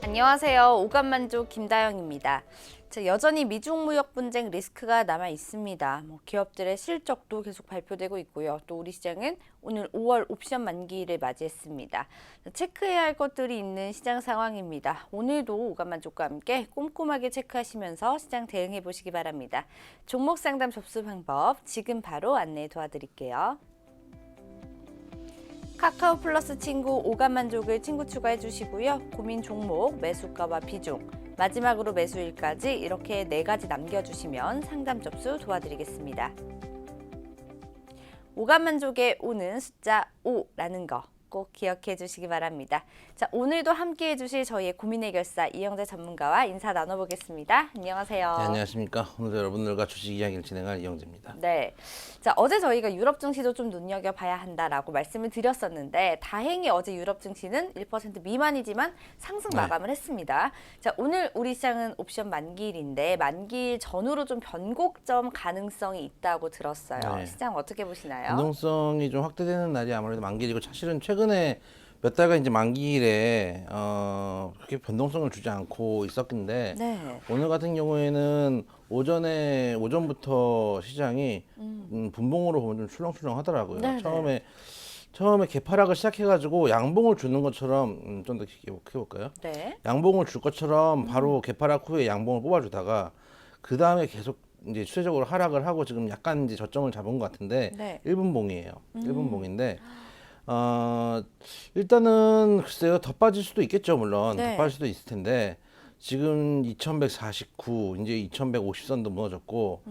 안녕하세요. 오감만족 김다영입니다. 여전히 미중 무역 분쟁 리스크가 남아 있습니다. 기업들의 실적도 계속 발표되고 있고요. 또 우리 시장은 오늘 5월 옵션 만기일을 맞이했습니다. 체크해야 할 것들이 있는 시장 상황입니다. 오늘도 오감만족과 함께 꼼꼼하게 체크하시면서 시장 대응해 보시기 바랍니다. 종목 상담 접수 방법 지금 바로 안내 도와드릴게요. 카카오 플러스 친구 오감만족을 친구 추가해 주시고요. 고민 종목, 매수가와 비중, 마지막으로 매수일까지 이렇게 4가지 남겨주시면 상담 접수 도와드리겠습니다. 오감만족에 오는 숫자 5라는 거 꼭 기억해 주시기 바랍니다. 자, 오늘도 함께해 주실 저희의 고민 해결사 이영재 전문가와 인사 나눠보겠습니다. 안녕하세요. 네, 안녕하십니까. 오늘 여러분들과 주식 이야기를 진행할 이영재입니다. 네. 자, 어제 저희가 유럽 증시도 좀 눈여겨봐야 한다라고 말씀을 드렸었는데 다행히 어제 유럽 증시는 1% 미만이지만 상승 마감을 했습니다. 자, 오늘 우리 시장은 옵션 만기일인데 만기일 전후로 좀 변곡점 가능성이 있다고 들었어요. 네. 시장 어떻게 보시나요? 변동성이 좀 확대되는 날이 아무래도 만기일이고 사실은 최근에 몇 달간 이제 만기일에 그렇게 변동성을 주지 않고 있었는데 네. 오늘 같은 경우에는 오전부터 시장이 분봉으로 보면 좀 출렁출렁 하더라고요. 네, 처음에 개파락을 시작해가지고 양봉을 주는 것처럼 좀 더 해볼까요? 네. 양봉을 줄 것처럼 바로 개파락 후에 양봉을 뽑아주다가 그 다음에 계속 이제 추세적으로 하락을 하고 지금 약간 이제 저점을 잡은 것 같은데 네. 1분봉이에요. 1분봉인데 일단은 글쎄요, 더 빠질 수도 있겠죠. 물론 네. 더 빠질 수도 있을 텐데 지금 2149 이제 2150선도 무너졌고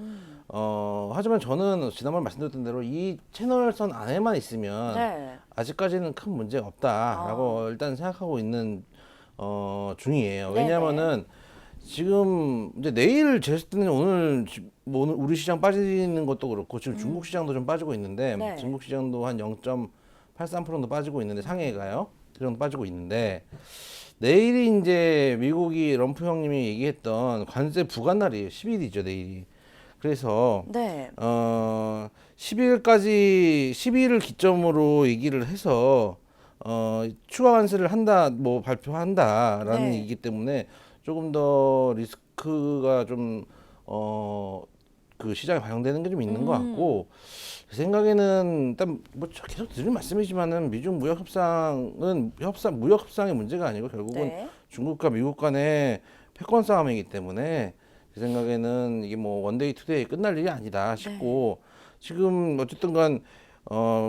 하지만 저는 지난번 말씀드렸던 대로 이 채널선 안에만 있으면 네. 아직까지는 큰 문제가 없다라고 일단 생각하고 있는 중이에요. 네네. 왜냐하면은 지금 이제 내일 쟀을 때는 오늘 우리 시장 빠지는 것도 그렇고 지금 중국 시장도 좀 빠지고 있는데 네. 중국 시장도 한 0.83% 정도 빠지고 있는데 상해가요. 그 정도 빠지고 있는데 내일이 이제 미국이 럼프 형님이 얘기했던 관세 부과 날이에요. 10일이죠, 내일이. 그래서 네. 10일을 기점으로 얘기를 해서 추가 관세를 한다, 뭐 발표한다라는 네. 얘기이기 때문에 조금 더 리스크가 좀 그 시장에 반영되는 게 좀 있는 것 같고 제 생각에는 일단 뭐 계속 드리는 말씀이지만은 미중 무역 협상은 무역 협상의 문제가 아니고 결국은 네. 중국과 미국 간의 패권 싸움이기 때문에 제 생각에는 이게 뭐 원데이 투데이 끝날 일이 아니다 싶고 지금 어쨌든간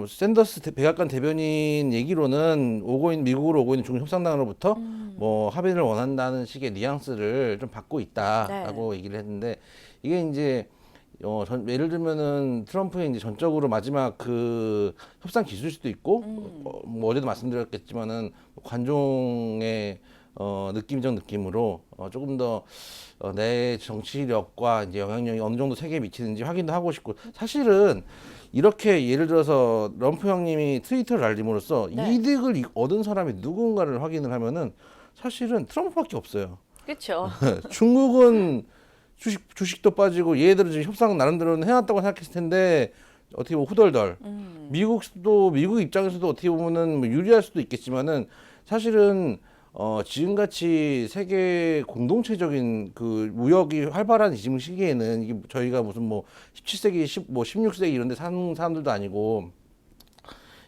샌더스 백악관 대변인 얘기로는 미국으로 오고 있는 중국 협상단으로부터 뭐 합의를 원한다는 식의 뉘앙스를 좀 받고 있다라고 얘기를 했는데 이게 이제 예를 들면은 트럼프의 이제 전적으로 마지막 그 협상 기술일 수도 있고 뭐 어제도 말씀드렸겠지만은 관종의 느낌적 느낌으로 조금 더 내 정치력과 이제 영향력이 어느 정도 세계에 미치는지 확인도 하고 싶고 사실은 이렇게 예를 들어서 럼프 형님이 트위터를 알림으로써 네. 이득을 얻은 사람이 누군가를 확인을 하면은 사실은 트럼프밖에 없어요. 그렇죠. 중국은 주식도 빠지고 얘들은 지금 협상 나름대로는 해놨다고 생각했을 텐데 어떻게 보면 후덜덜. 미국 입장에서도 어떻게 보면은 뭐 유리할 수도 있겠지만은 사실은 지금같이 세계 공동체적인 그 무역이 활발한 지금 시기에는 이게 저희가 무슨 뭐 17세기, 16세기 이런 데 사는 사람들도 아니고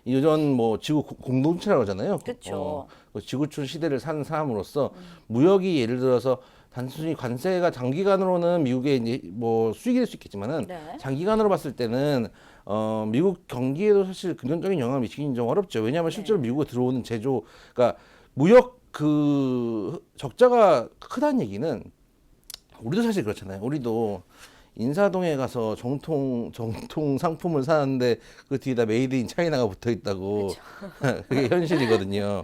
이전 뭐 지구 공동체라고 하잖아요. 그쵸. 지구촌 시대를 사는 사람으로서 무역이 예를 들어서 단순히 관세가 장기간으로는 미국의 이제 뭐 수익이 될 수 있겠지만은 네. 장기간으로 봤을 때는 미국 경기에도 사실 긍정적인 영향을 미치기는 좀 어렵죠. 왜냐하면 실제로 미국에 들어오는 그러니까 무역 그 적자가 크다는 얘기는 우리도 사실 그렇잖아요. 우리도 인사동에 가서 정통 상품을 사는데 그 뒤에다 메이드 인 차이나가 붙어 있다고 그게 현실이거든요.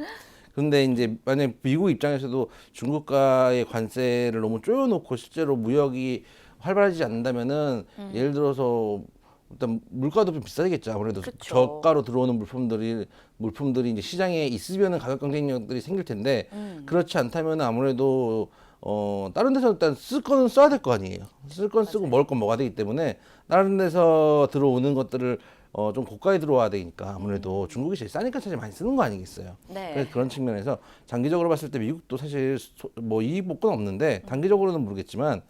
근데 이제 만약 미국 입장에서도 중국과의 관세를 너무 조여놓고 실제로 무역이 활발해지지 않는다면은 예를 들어서 일단 물가도 좀 비싸겠죠. 아무래도 그쵸. 저가로 들어오는 물품들이 이제 시장에 있으면은 가격 경쟁력들이 생길 텐데 그렇지 않다면 아무래도 다른 데서 일단 쓸 거는 써야 될 거 아니에요. 쓸 건 쓰고 먹을 건 먹어야 되기 때문에 다른 데서 들어오는 것들을 좀 고가에 들어와야 되니까 아무래도 중국이 제일 싸니까 사실 많이 쓰는 거 아니겠어요. 네. 그래서 그런 측면에서 장기적으로 봤을 때 미국도 사실 뭐 이익 복권 없는데 단기적으로는 모르겠지만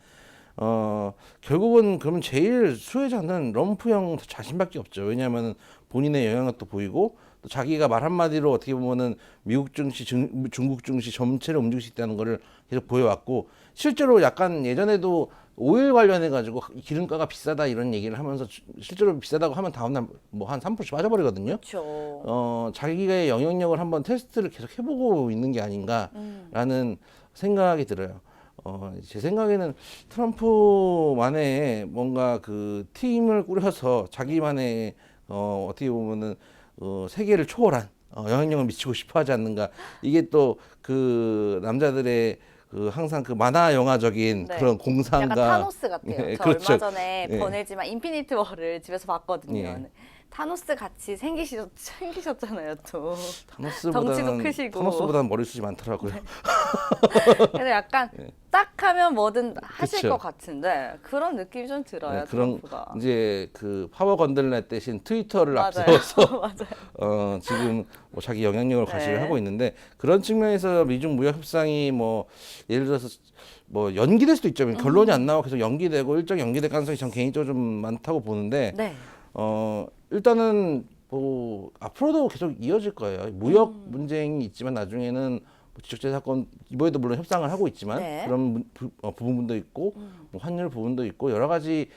결국은 그러면 제일 수혜자는 럼프형 자신밖에 없죠. 왜냐하면 본인의 영향력도 보이고 또 자기가 말 한마디로 어떻게 보면은 미국 증시, 중국 증시 전체를 움직일 수 있다는 거를 계속 보여왔고 실제로 약간 예전에도 오일 관련해 가지고 기름가가 비싸다 이런 얘기를 하면서 실제로 비싸다고 하면 다음날 뭐 한 3%씩 빠져버리거든요. 그렇죠. 자기의 영향력을 한번 테스트를 계속 해보고 있는 게 아닌가라는 생각이 들어요. 제 생각에는 트럼프만의 뭔가 그 팀을 꾸려서 자기만의 어떻게 보면은 세계를 초월한 영향력을 미치고 싶어하지 않는가. 이게 또 그 남자들의 그 항상 그 만화 영화적인 네. 그런 공상과 약간 타노스 같아요. 네, 저 그렇죠. 얼마 전에 예. 버내지만 인피니트 워를 집에서 봤거든요. 예. 타노스 같이 생기셨잖아요, 또. 덩치도 타노스보다는 크시고. 타노스보다는 머리숱이 많더라고요. 그래서 약간 딱 하면 뭐든 하실 그쵸. 것 같은데 그런 느낌이 좀 들어요, 네, 그런 트럼프가. 이제 그 파워 건들렛 대신 트위터를 맞아요. 앞세워서 맞아요. 지금 뭐 자기 영향력을 네. 과시를 하고 있는데 그런 측면에서 미중 무역 협상이 뭐 예를 들어서 뭐 연기될 수도 있죠. 결론이 안 나오고 계속 연기되고 일정 연기될 가능성이 전 개인적으로 좀 많다고 보는데 네. 일단은 뭐 앞으로도 계속 이어질 거예요. 무역 분쟁이 있지만 나중에는 뭐 지적재 사건 이번에도 물론 협상을 하고 있지만 네. 그런 부분도 있고 뭐 환율 부분도 있고 여러 가지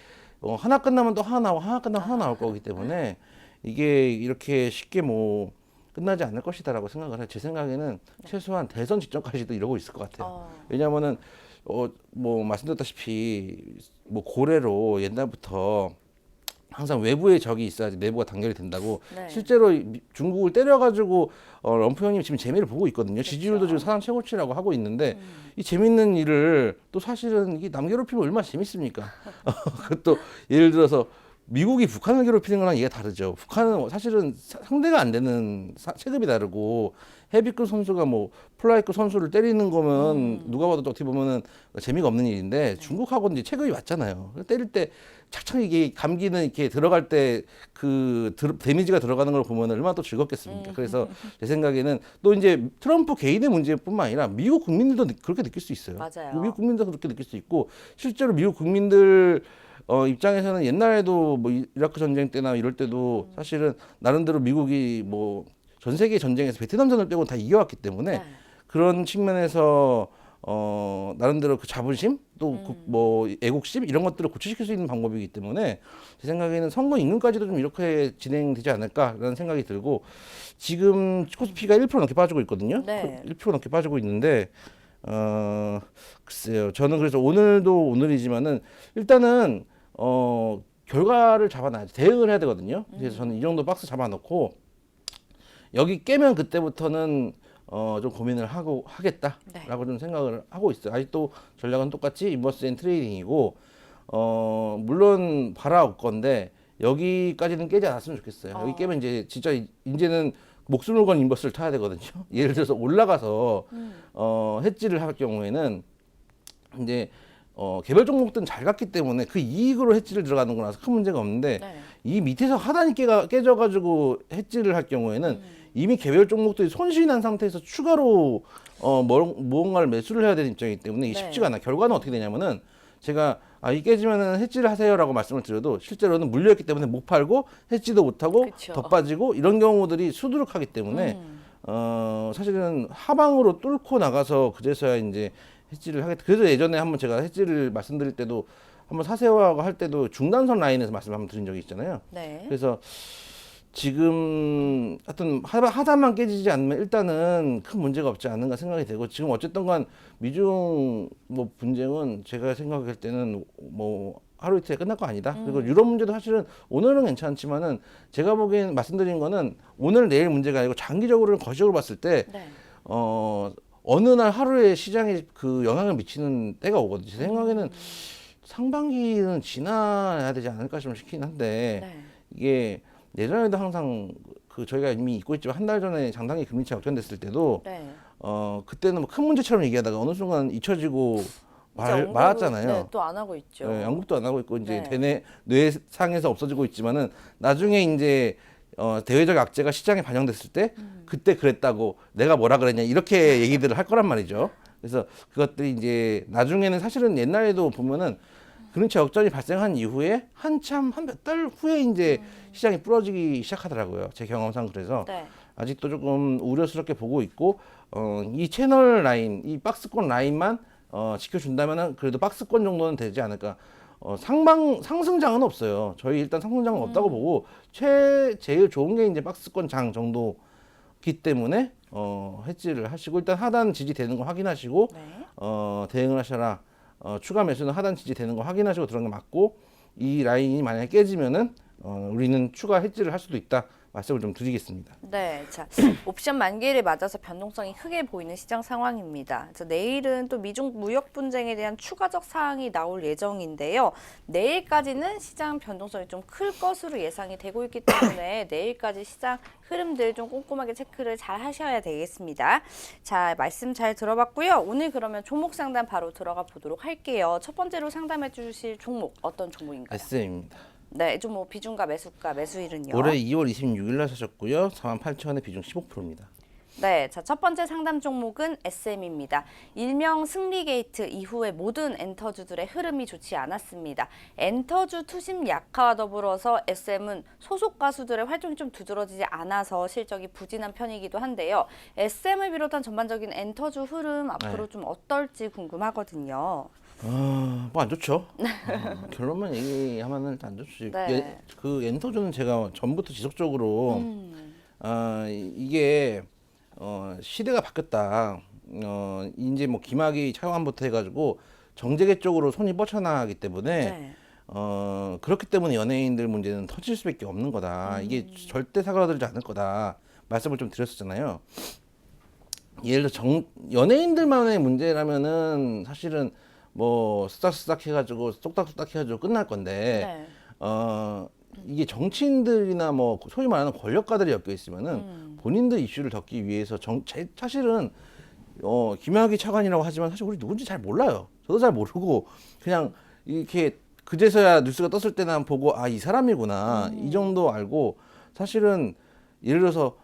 하나 끝나면 또 하나 나오고 하나 끝나면 하나 나올 거기 때문에 이게 이렇게 쉽게 뭐 끝나지 않을 것이다라고 생각을 해요. 제 생각에는 최소한 대선 직전까지도 이러고 있을 것 같아요. 왜냐하면은 뭐 말씀드렸다시피 뭐 고래로 옛날부터 항상 외부의 적이 있어야지 내부가 단결이 된다고. 네. 실제로 중국을 때려가지고 럼프 형님 지금 재미를 보고 있거든요. 지지율도 지금 사상 최고치라고 하고 있는데 이 재밌는 일을 또 사실은 이게 남 괴롭히면 얼마나 재밌습니까? 그것도 예를 들어서 미국이 북한을 괴롭히는 거랑 얘기가 다르죠. 북한은 사실은 상대가 안 되는 체급이 다르고 헤비급 선수가 뭐 플라이급 선수를 때리는 거면 누가 봐도 어떻게 보면은 재미가 없는 일인데 중국하고는 이제 체급이 맞잖아요. 때릴 때 착착 이게 감기는 이렇게 들어갈 때 그 데미지가 들어가는 걸 보면 얼마나 또 즐겁겠습니까? 그래서 제 생각에는 또 이제 트럼프 개인의 문제뿐만 아니라 미국 국민들도 그렇게 느낄 수 있어요. 맞아요. 미국 국민들도 그렇게 느낄 수 있고 실제로 미국 국민들 입장에서는 옛날에도 뭐 이라크 전쟁 때나 이럴 때도 사실은 나름대로 미국이 뭐 전 세계 전쟁에서 베트남전을 빼고 다 이겨왔기 때문에 네. 그런 측면에서 나름대로 그 자부심 또 뭐 애국심 이런 것들을 고취시킬 수 있는 방법이기 때문에 제 생각에는 선거 임금까지도 좀 이렇게 진행되지 않을까라는 생각이 들고 지금 코스피가 1% 넘게 빠지고 있거든요. 네. 1% 넘게 빠지고 있는데 글쎄요. 저는 그래서 오늘도 오늘이지만은 일단은 결과를 잡아놔야지 대응을 해야 되거든요. 그래서 저는 이 정도 박스 잡아놓고 여기 깨면 그때부터는 좀 고민을 하겠다라고 좀 생각을 하고 있어요. 아직도 전략은 똑같이 인버스 앤 트레이딩이고 물론 바라올 건데 여기까지는 깨지 않았으면 좋겠어요. 여기 깨면 이제 진짜 이제는 목숨을 건 인버스를 타야 되거든요. 예를 들어서 올라가서 해지를 할 경우에는 이제 개별 종목들은 잘 갔기 때문에 그 이익으로 해지를 들어가는 거라서 큰 문제가 없는데 네. 이 밑에서 하단이 깨져가지고 해지를 할 경우에는 이미 개별 종목들이 손실이 난 상태에서 추가로 무언가를 매수를 해야 되는 입장이기 때문에 이게 네. 쉽지가 않아. 결과는 어떻게 되냐면은 제가 이 깨지면은 해지를 하세요라고 말씀을 드려도 실제로는 물려있기 때문에 못 팔고 해지도 못하고 그쵸. 더 빠지고 이런 경우들이 수두룩하기 때문에 사실은 하방으로 뚫고 나가서 그제서야 이제 해지를 하겠다. 그래서 예전에 한번 제가 해지를 말씀드릴 때도 한번 사세요라고 할 때도 중단선 라인에서 말씀 한번 드린 적이 있잖아요. 네. 그래서 지금 하여튼 하단만 깨지지 않으면 일단은 큰 문제가 없지 않은가 생각이 되고 지금 어쨌든 간 미중 뭐 분쟁은 제가 생각할 때는 뭐 하루 이틀에 끝날 거 아니다. 그리고 유럽 문제도 사실은 오늘은 괜찮지만은 제가 보기엔 말씀드린 거는 오늘 내일 문제가 아니고 장기적으로는 거시적으로 봤을 때 네. 어느 날 하루에 시장에 그 영향을 미치는 때가 오거든요. 제 생각에는 상반기는 지나야 되지 않을까 싶긴 한데 네. 이게 예전에도 항상 그 저희가 이미 잊고 있지만 한 달 전에 장단기 금리차 역전됐을 때도 네. 그때는 뭐 큰 문제처럼 얘기하다가 어느 순간 잊혀지고 말았잖아요. 네, 또 안 하고 있죠. 네, 언급도 안 하고 있고 이제 네. 뇌상에서 없어지고 있지만은 나중에 이제 대외적 악재가 시장에 반영됐을 때 그때 그랬다고 내가 뭐라 그랬냐 이렇게 얘기들을 할 거란 말이죠. 그래서 그것들이 이제 나중에는 사실은 옛날에도 보면은 그런치 역전이 발생한 이후에 한참 한 몇 달 후에 이제 시장이 부러지기 시작하더라고요. 제 경험상 그래서 네. 아직도 조금 우려스럽게 보고 있고 이 채널 라인, 이 박스권 라인만 지켜준다면은 그래도 박스권 정도는 되지 않을까. 상승장은 없어요. 저희 일단 상승장은 없다고 보고 제일 좋은 게 이제 박스권 장 정도기 때문에 해지를 하시고 일단 하단 지지 되는 거 확인하시고 네. 대응을 하셔라. 추가 매수는 하단 지지 되는 거 확인하시고 들어간 게 맞고 이 라인이 만약에 깨지면은 우리는 추가 해지를 할 수도 있다. 말씀을 좀 드리겠습니다. 네, 자 옵션 만기를 맞아서 변동성이 크게 보이는 시장 상황입니다. 그래서 내일은 또 미중 무역 분쟁에 대한 추가적 사항이 나올 예정인데요. 내일까지는 시장 변동성이 좀 클 것으로 예상이 되고 있기 때문에 내일까지 시장 흐름들 좀 꼼꼼하게 체크를 잘 하셔야 되겠습니다. 자, 말씀 잘 들어봤고요. 오늘 그러면 종목 상담 바로 들어가 보도록 할게요. 첫 번째로 상담해 주실 종목 어떤 종목인가요? SM입니다. 네, 좀 뭐 비중과 매수가, 매수일은요? 올해 2월 26일 날 사셨고요. 48,000원에 비중 15%입니다. 네, 자, 첫 번째 상담 종목은 SM입니다. 일명 승리 게이트 이후에 모든 엔터주들의 흐름이 좋지 않았습니다. 엔터주 투심 약화와 더불어서 SM은 소속 가수들의 활동이 좀 두드러지지 않아서 실적이 부진한 편이기도 한데요. SM을 비롯한 전반적인 엔터주 흐름 앞으로 좀 어떨지 궁금하거든요. 뭐 안 좋죠. 결론만 얘기하면은 일단 안 좋지. 네. 그 엔터주는 제가 전부터 지속적으로 이게 시대가 바뀌었다. 이제 뭐 김학의 차관부터 해가지고 정재계 쪽으로 손이 뻗쳐나가기 때문에 네. 그렇기 때문에 연예인들 문제는 터질 수밖에 없는 거다. 이게 절대 사그라들지 않을 거다. 말씀을 좀 드렸었잖아요. 예를 들어 연예인들만의 문제라면은 사실은 뭐 쓰닥쓰닥 해가지고 쏙닥쏙닥 해가지고 끝날 건데 네. 이게 정치인들이나 뭐 소위 말하는 권력가들이 엮여 있으면은 본인들 이슈를 덮기 위해서 사실은 김학의 차관이라고 하지만 사실 우리 누군지 잘 몰라요. 저도 잘 모르고 그냥 이렇게 그제서야 뉴스가 떴을 때나 보고 아 이 사람이구나 이 정도 알고 사실은 예를 들어서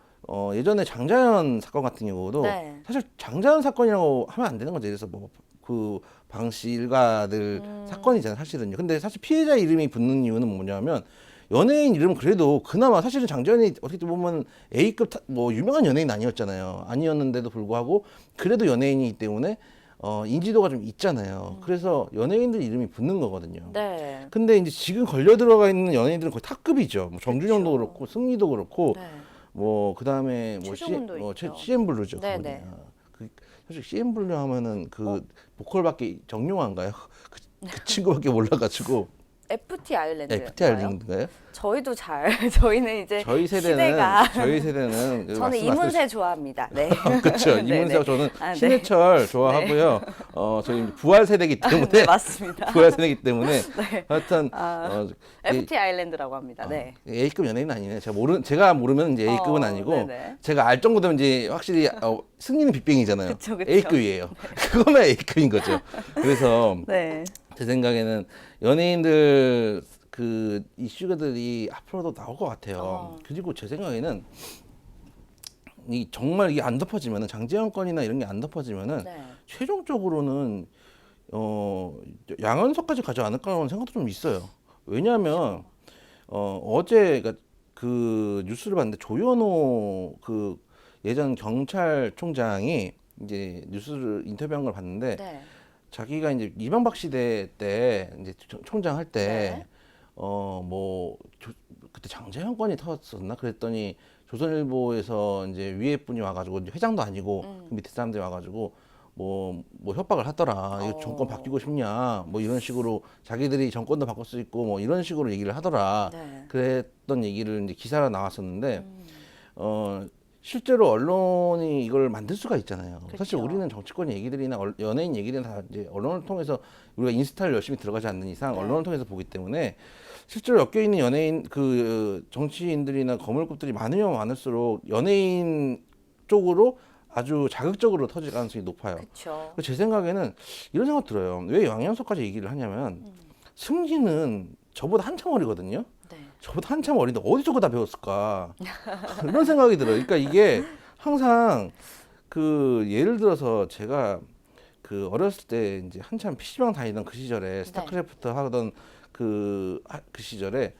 예전에 장자연 사건 같은 경우도 네. 사실 장자연 사건이라고 하면 안 되는 거죠. 그래서 뭐 그 방씨 일가들 사건이잖아요, 사실은요. 근데 사실 피해자 이름이 붙는 이유는 뭐냐면 연예인 이름은 그래도 그나마 사실은 장자연이 어떻게 보면 A급 뭐 유명한 연예인 아니었잖아요. 아니었는데도 불구하고 그래도 연예인이기 때문에 인지도가 좀 있잖아요. 그래서 연예인들 이름이 붙는 거거든요. 네. 근데 이제 지금 걸려 들어가 있는 연예인들은 거의 탑급이죠. 뭐 정준영도 그쵸. 그렇고 승리도 그렇고 네. 뭐 그다음에 뭐 최종훈도 있죠. CM 블루죠. 네네. 그분이. 그 사실 CM 블루 하면은 그 보컬밖에 정용화인가요? 그 친구밖에 몰라가지고 FT 아일랜드. FT 아일랜드인가요? 저희도 저희는 이제 저희 세대는 시대가 저는 이문세 좋아합니다. 네. 그렇죠. 네네. 이문세하고 저는 아, 네. 신해철 좋아하고요. 저희 이제 부활 세대이기 때문에 네, 맞습니다. 부활 세대이기 때문에 네. 하여튼 FT 아일랜드라고 합니다. 네. A급 연예인은 아니네. 제가 모르면 이제 A급은 아니고 네네. 제가 알 정도 되면 이제 확실히 승리는 빅뱅이잖아요. 그쵸. A급이에요. 그거만 A급인 거죠. 그래서 네. 제 생각에는 연예인들 그 이슈들이 앞으로도 나올 것 같아요. 그리고 제 생각에는 정말 이게 안 덮어지면은 장제영 건이나 이런 게 안 덮어지면은 네. 최종적으로는 양현석까지 가지 않을까라는 생각도 좀 있어요. 왜냐하면 어제 그 뉴스를 봤는데 조현호 그 예전 경찰총장이 이제 뉴스를 인터뷰한 걸 봤는데 네. 자기가 이제 이명박 시대 때 이제 총장 할 때 네. 뭐 그때 장제영 건이 터졌었나 그랬더니 조선일보에서 이제 위에 분이 와가지고 이제 회장도 아니고 그 밑에 사람들이 와가지고 뭐 협박을 하더라. 이거 정권 바뀌고 싶냐 뭐 이런 식으로 자기들이 정권도 바꿀 수 있고 뭐 이런 식으로 얘기를 하더라. 네. 그랬던 얘기를 이제 기사가 나왔었는데 실제로 언론이 이걸 만들 수가 있잖아요. 그쵸. 사실 우리는 정치권 얘기들이나 연예인 얘기들은 다 이제 언론을 통해서 우리가 인스타를 열심히 들어가지 않는 이상 네. 언론을 통해서 보기 때문에 실제로 엮여 있는 연예인 정치인들이나 거물급들이 많으면 많을수록 연예인 쪽으로 아주 자극적으로 터질 가능성이 높아요. 그렇죠. 제 생각에는 이런 생각 들어요. 왜 양현석까지 얘기를 하냐면 승진은 저보다 한참 어리거든요. 네. 저보다 한참 어린데 어디서 그거 다 배웠을까? 이런 생각이 들어요. 그러니까 이게 항상 그 예를 들어서 제가 그 어렸을 때 이제 한참 PC방 다니던 그 시절에 스타크래프트 하던 그 시절에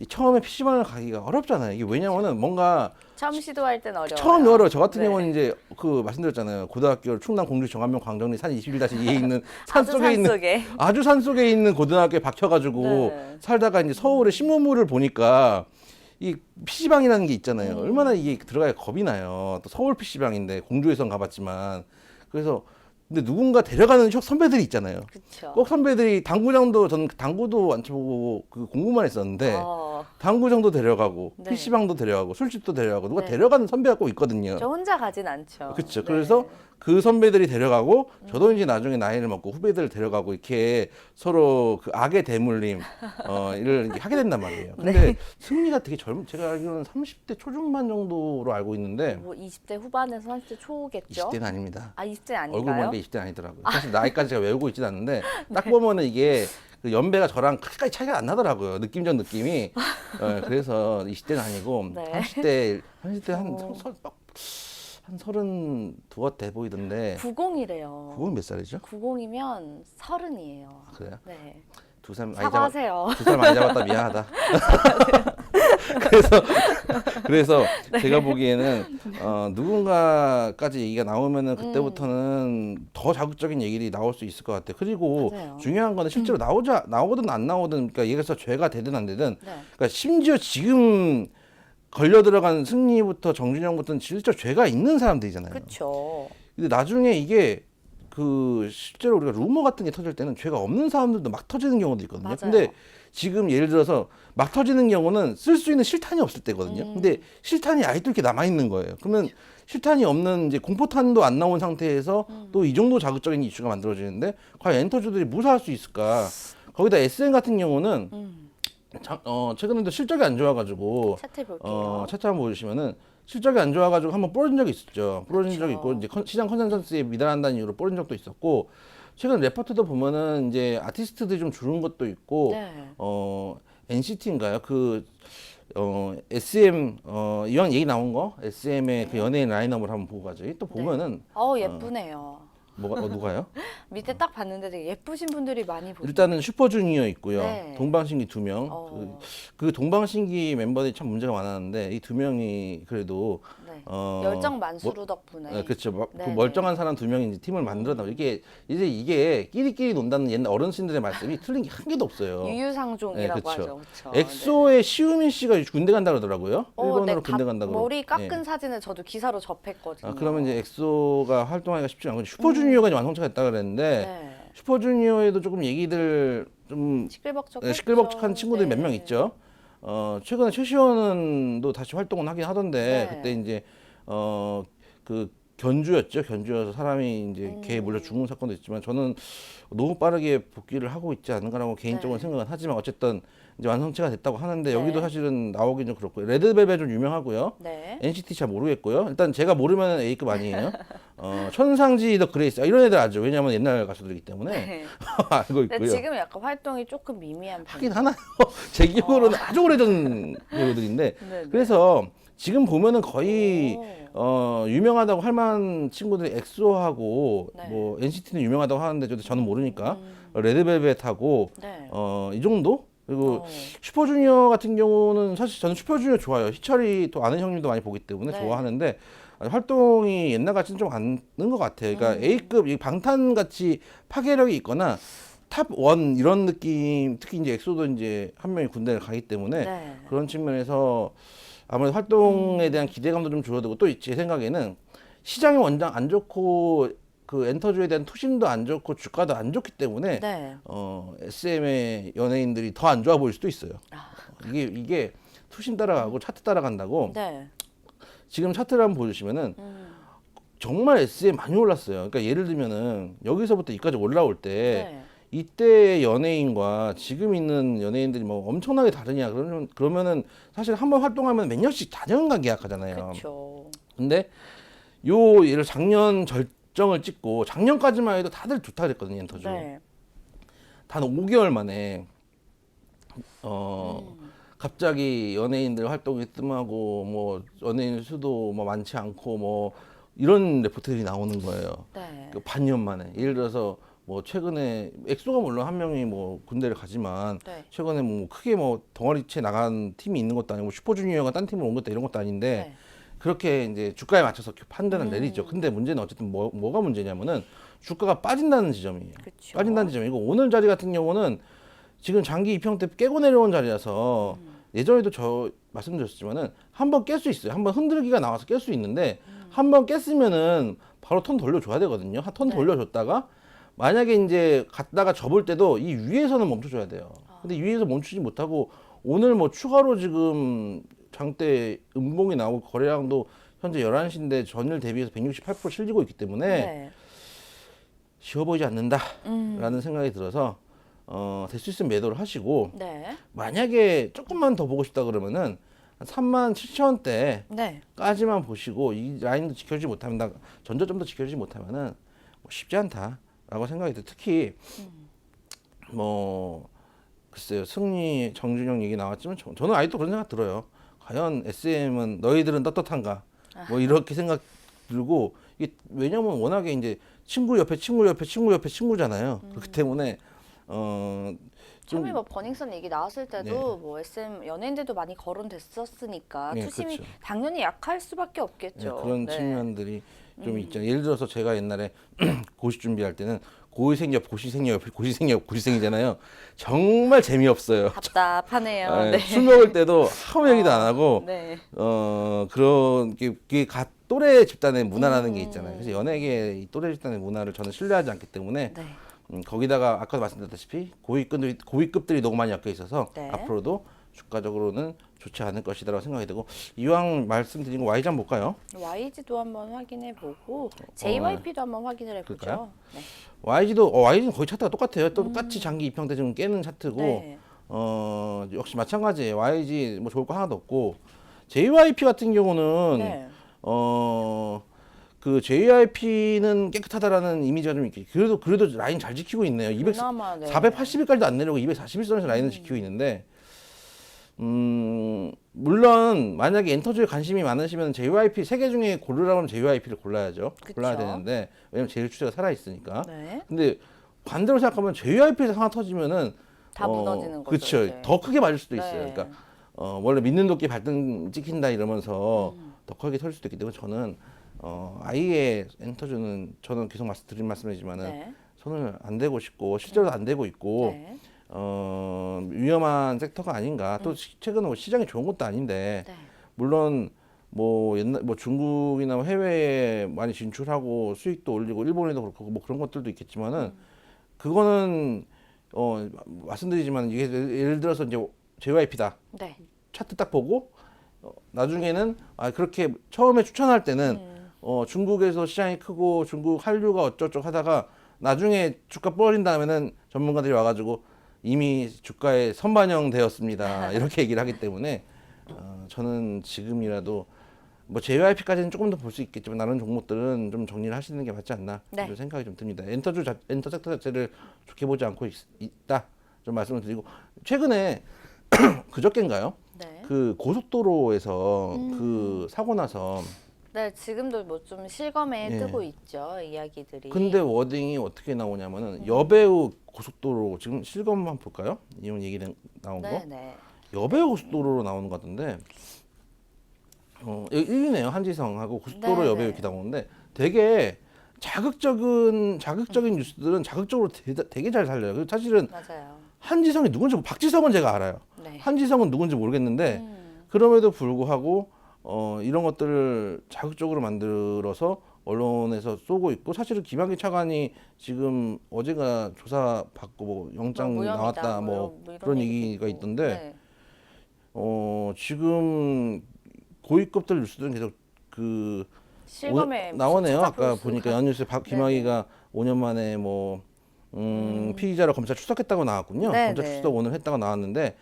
이 처음에 PC방을 가기가 어렵잖아요. 이게 왜냐면은 뭔가 처음 시도할 땐 어려워요. 처음 열어. 저 같은 네. 경우는 이제 그 말씀드렸잖아요. 고등학교 충남 공주 정안면 광정리 산 21-2에 있는 산 아주 속에 산 있는 속에. 아주 산 속에 있는 고등학교에 박혀가지고 네. 살다가 이제 서울의 신문물을 보니까 이 PC방이라는 게 있잖아요. 얼마나 이게 들어가야 겁이 나요. 또 서울 PC방인데 공주에선 가봤지만 그래서 근데 누군가 데려가는 선배들이 있잖아요. 그렇죠. 꼭 선배들이 당구장도 저는 당구도 안 쳐보고 그 공부만 했었는데 어, 당구장도 데려가고 네. PC방도 데려가고 술집도 데려가고 누가 네. 데려가는 선배가 꼭 있거든요. 저 혼자 가진 않죠. 그렇죠. 네. 그래서 그 선배들이 데려가고 저도 이제 나중에 나이를 먹고 후배들을 데려가고 이렇게 서로 그 악의 대물림 이를 이렇게 하게 된단 말이에요. 근데 네. 승리가 되게 제가 알기로는 30대 초중반 정도로 알고 있는데 뭐 20대 후반에서 30대 초겠죠? 20대는 아닙니다. 아, 20대 얼굴 아닌가요? 보니까 20대 아니더라고요. 사실 나이까지 제가 외우고 있지는 않는데 딱 보면은 이게 그 연배가 저랑 크게까지 차이가 안 나더라고요. 느낌적 느낌이. 그래서 20대는 아니고 네. 30대 한 오. 한 32가 돼 보이던데 90이래요. 그건 몇 살이죠? 90이면 30이에요. 그래요? 네. 2살 많이 사과하세요. 2살 많이 잡았다 미안하다. 그래서 제가 보기에는 누군가까지 얘기가 나오면은 그때부터는 더 자극적인 얘기들이 나올 수 있을 것 같아요. 그리고 맞아요. 중요한 거는 실제로 나오든 안 나오든 그러니까 얘기해서 죄가 되든 안 되든 네. 그러니까 심지어 지금 걸려 들어간 승리부터 정준영부터는 실제 죄가 있는 사람들이잖아요. 그렇죠. 근데 나중에 이게 그 실제로 우리가 루머 같은 게 터질 때는 죄가 없는 사람들도 막 터지는 경우도 있거든요. 맞아요. 근데 지금 예를 들어서 막 터지는 경우는 쓸 수 있는 실탄이 없을 때거든요. 근데 실탄이 아직도 이렇게 남아 있는 거예요. 그러면 실탄이 없는 이제 공포탄도 안 나온 상태에서 또 이 정도 자극적인 이슈가 만들어지는데 과연 엔터주들이 무사할 수 있을까? 거기다 SM 같은 경우는 최근에도 실적이 안 좋아가지고 차트 볼게요. 차트 한번 보시면은 실적이 안 좋아가지고 한번 부러진 적이 있었죠. 부러진 적이 있고 그렇죠. 이제 시장 컨센서스에 미달한다는 이유로 부러진 적도 있었고 최근 레포트도 보면은 이제 아티스트들이 좀 줄은 것도 있고 네. NCT인가요? SM 이왕 얘기 나온 거 SM의 그 연예인 라인업을 한번 보고 가죠. 또 보면은 예쁘네요. 누가요? 밑에 딱 봤는데 되게 예쁘신 분들이 많이 보시네요. 일단은 슈퍼주니어 있고요. 네. 동방신기 2명. 어. 그 동방신기 멤버들이 참 문제가 많았는데 이 2명이 그래도 네. 어, 열정 만수루 덕분에. 그렇죠. 그 네, 멀쩡한 사람 2명이 이제 팀을 만들었다. 이게 끼리끼리 논다는 옛날 어르신들의 말씀이 틀린 게 한 개도 없어요. 유유상종이라고 네, 그쵸. 하죠. 그렇죠. 엑소의 시우민 씨가 군대 간다 그러더라고요. 일본으로 네, 군대 간다고. 머리 깎은 예. 사진을 저도 기사로 접했거든요. 그러면 이제 엑소가 활동하기가 쉽지 않고 슈퍼주니어가 이제 완성체가 됐다 그랬는데 네. 슈퍼주니어에도 조금 얘기들 좀 시끌벅적한 친구들이 몇 명 있죠. 최근에 최시원도 다시 활동을 하긴 하던데 네. 그때 이제 그 견주였죠. 견주여서 사람이 이제 개에 물려 죽은 사건도 있지만 저는 너무 빠르게 복귀를 하고 있지 않은가라고 개인적으로 네. 생각은 하지만 어쨌든 이제 완성체가 됐다고 하는데 네. 여기도 사실은 나오긴 좀 그렇고요. 레드벨벳 좀 유명하고요. 네. NCT 잘 모르겠고요. 일단 제가 모르면 A급 아니에요. 천상지 더 그레이스 이런 애들 알죠. 왜냐하면 옛날 가수들이기 때문에 네. 알고 근데 있고요. 지금 약간 활동이 조금 미미한 하긴 편. 하나요. 제 기억으로는 아주 오래전 배우들인데 네. 그래서 지금 보면은 거의 오. 유명하다고 할 만한 친구들이 엑소하고 네. 뭐 NCT는 유명하다고 하는데 저는 모르니까 레드벨벳하고 네. 이 정도 그리고 어. 슈퍼주니어 같은 경우는 사실 저는 슈퍼주니어 좋아요. 희철이 또 아는 형님도 많이 보기 때문에 네. 좋아하는데 활동이 옛날 같지는 좀 않는 것 같아요. 그러니까 A급 이 방탄 같이 파괴력이 있거나 탑 원 이런 느낌 특히 이제 엑소도 이제 한 명이 군대를 가기 때문에 네. 그런 측면에서 아무래도 활동에 대한 기대감도 좀 줄어들고 또 제 생각에는 시장이 원장 안 좋고 그 엔터주에 대한 투심도 안 좋고 주가도 안 좋기 때문에 네. SM의 연예인들이 더 안 좋아 보일 수도 있어요. 아. 이게 투심 따라가고 차트 따라간다고 네. 지금 차트를 한번 보여주시면은 정말 SM 많이 올랐어요. 그러니까 예를 들면은 여기서부터 이까지 올라올 때 네. 이때 연예인과 지금 있는 연예인들이 뭐 엄청나게 다르냐 그러면은 사실 한번 활동하면 몇 년씩 4년간 계약하잖아요. 그렇죠. 근데 예를 작년 절정을 찍고 작년까지만 해도 다들 좋다 그랬거든요, 엔터주. 네. 단 5개월 만에 갑자기 연예인들 활동이 뜸하고 뭐 연예인 수도 뭐 많지 않고 뭐 이런 레포트들이 나오는 거예요. 네. 그 반년 만에. 예를 들어서 뭐 최근에 엑소가 물론 한 명이 뭐 군대를 가지만 네. 최근에 뭐 크게 뭐 덩어리째 나간 팀이 있는 것도 아니고 슈퍼주니어가 딴 팀으로 온 것도 이런 것도 아닌데 네. 그렇게 이제 주가에 맞춰서 판단을 내리죠. 근데 문제는 어쨌든 뭐가 문제냐면은 주가가 빠진다는 지점이에요. 그쵸. 빠진다는 지점이고 오늘 자리 같은 경우는 지금 장기 이평 때 깨고 내려온 자리라서 예전에도 저 말씀드렸지만은 한번 깰 수 있어요. 한번 흔들기가 나와서 깰 수 있는데 한번 깼으면은 바로 턴 돌려줘야 되거든요. 턴 네. 돌려줬다가 만약에 이제 갔다가 접을 때도 이 위에서는 멈춰줘야 돼요. 근데 위에서 멈추지 못하고 오늘 뭐 추가로 지금 장대 음봉이 나오고 거래량도 현재 11시인데 전일 대비해서 168% 실리고 있기 때문에 네. 쉬워 보이지 않는다라는 생각이 들어서 될 수 있으면 매도를 하시고 네. 만약에 조금만 더 보고 싶다 그러면은 한 37,000원대까지만 네. 보시고 이 라인도 지켜주지 못하면 전저점도 지켜주지 못하면은 뭐 쉽지 않다라고 생각이 들어요. 특히 뭐 글쎄요 승리 정준영 얘기 나왔지만 저는 아직도 그런 생각 들어요. 과연 SM은 너희들은 떳떳한가? 뭐 이렇게 생각 들고 이게 왜냐면 워낙에 이제 친구 옆에 친구잖아요. 그렇기 때문에 처음에 뭐 버닝썬 얘기 나왔을 때도 네. 뭐 SM 연예인들도 많이 거론됐었으니까 네, 투심이 그렇죠. 당연히 약할 수밖에 네, 없겠죠. 그런 네. 측면들이 좀 있잖아요. 예를 들어서 제가 옛날에 고시 준비할 때는 고시생옆 고시생이잖아요. 정말 재미없어요. 답답하네요. 네, 네. 술 먹을 때도 아무 얘기도 안 하고 네. 그런 게 또래 집단의 문화라는 게 있잖아요. 그래서 연예계 이 또래 집단의 문화를 저는 신뢰하지 않기 때문에 네. 거기다가 아까도 말씀드렸다시피 고위급들이 너무 많이 엮여 있어서 네. 앞으로도 주가적으로는 좋지 않을 것이다라고 생각이 되고 이왕 말씀드린 거 Y장 볼까요? YG도 한번 확인해 보고 JYP도 한번 확인을 해보죠. 그럴까요? 네. YG는 거의 차트가 똑같아요. 또 똑같이 장기 입형 때 지금 깨는 차트고 네. 역시 마찬가지예요. YG 뭐 좋을 거 하나도 없고 JYP 같은 경우는 네. 그 JYP는 깨끗하다라는 이미지가 좀 있게 그래도 라인 잘 지키고 있네요. 그나마, 네. 480일까지도 안 내려고 241선에서 라인을 지키고 있는데 물론 만약에 엔터주에 관심이 많으시면 JYP 세 개 중에 고르라면 JYP를 골라야죠. 그쵸. 골라야 되는데 왜냐면 제일 추세가 살아 있으니까. 네. 근데 반대로 생각하면 JYP에서 하나 터지면은 다 무너지는 거죠. 그렇죠. 이제. 더 크게 맞을 수도 있어요. 네. 그러니까 원래 믿는 도끼 발등 찍힌다 이러면서 더 크게 터질 수도 있기 때문에 저는 아예 엔터주는 저는 계속 드린 말씀이지만은 네. 손을 안 대고 싶고 실제로 안 대고 있고 네. 위험한 섹터가 아닌가. 또 최근에 뭐 시장이 좋은 것도 아닌데 네. 물론 뭐 중국이나 해외에 많이 진출하고 수익도 올리고 일본에도 그렇고 뭐 그런 것들도 있겠지만은 그거는 말씀드리지만 이게 예를 들어서 이제 JYP다. 네. 차트 딱 보고 나중에는 그렇게 처음에 추천할 때는 중국에서 시장이 크고 중국 한류가 어쩌고저쩌고 하다가 나중에 주가 부러진 다음에는 전문가들이 와가지고 이미 주가에 선반영되었습니다. 이렇게 얘기를 하기 때문에 저는 지금이라도 뭐 JYP까지는 조금 더 볼 수 있겠지만 다른 종목들은 좀 정리를 하시는 게 맞지 않나 네. 이런 생각이 좀 듭니다. 엔터 섹터 자체를 좋게 보지 않고 있다 좀 말씀을 드리고 최근에 그저께인가요? 네. 그 고속도로에서 그 사고 나서 네, 지금도 뭐 좀 실검에 예. 뜨고 있죠, 이야기들이. 근데 워딩이 어떻게 나오냐면은 여배우 고속도로 지금 실검만 볼까요? 이런 얘기 나온 거 네, 네. 여배우 고속도로로 나오는 것 같은데 1위네요. 한지성하고 고속도로 네, 여배우 네. 이렇게 나오는데 되게 자극적인 뉴스들은 자극적으로 되게 잘 살려요. 그리고 사실은 맞아요. 한지성이 누군지 박지성은 제가 알아요. 네. 한지성은 누군지 모르겠는데 음. 그럼에도 불구하고 이런 것들을 자극적으로 만들어서 언론에서 쏘고 있고 사실은 김학의 차관이 지금 어제가 조사 받고 뭐 영장 무혐의다, 나왔다 뭐 이런 그런 얘기도 얘기가 있고. 있던데 네. 지금 고위급들 뉴스들은 계속 실검에 나오네요. 찾아볼 아까 수가- 보니까 연뉴스 김학의가 5년 만에 뭐 피의자로 검찰 출석했다고 나왔군요. 네, 검찰 네. 출석 오늘 했다고 나왔는데